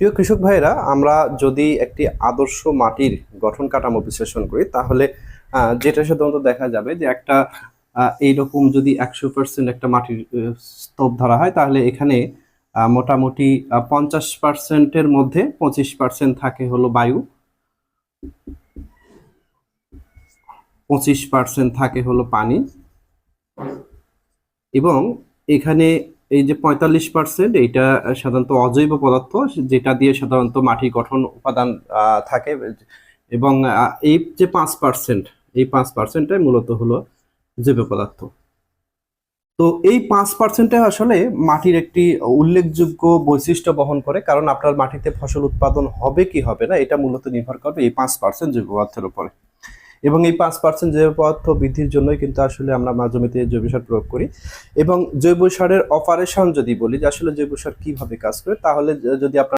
প্রিয় কৃষক ভাইরা, আমরা যদি একটি আদর্শ মাটির গঠন কাঠামো বিশ্লেষণ করি তাহলে যেটা সাধারণত দেখা যাবে যে একটা এইরকম যদি 100% একটা মাটির স্তূপ ধরা হয় তাহলে এখানে মোটামুটি 50%-এর মধ্যে 25% থাকে হলো বায়ু, 25% থাকে হলো পানি, এবং এখানে এই যে 45% এইটা সাধারণত অজৈব পদার্থ, যেটা দিয়ে সাধারণত মাটির গঠন উপাদান থাকে। এবং এই যে 5%, এই 5%টাই মূলত হলো জৈব পদার্থ। তো এই 5%-এ আসলে মাটির একটি উল্লেখযোগ্য বৈশিষ্ট্য বহন করে, কারণ আপনার মাটিতে ফসল উৎপাদন হবে কি হবে না এটা মূলত নির্ভর করবে এই 5% জৈব পদার্থের উপরে। এবং এই 5% জৈব পদার্থ বৃদ্ধির জন্যই কিন্তু আসলে আমরা জমিতে জৈব সার প্রয়োগ করি। এবং জৈব সারের অপারেশন যদি বলি যে আসলে জৈব সার কিভাবে কাজ করে, তাহলে যদি আপনার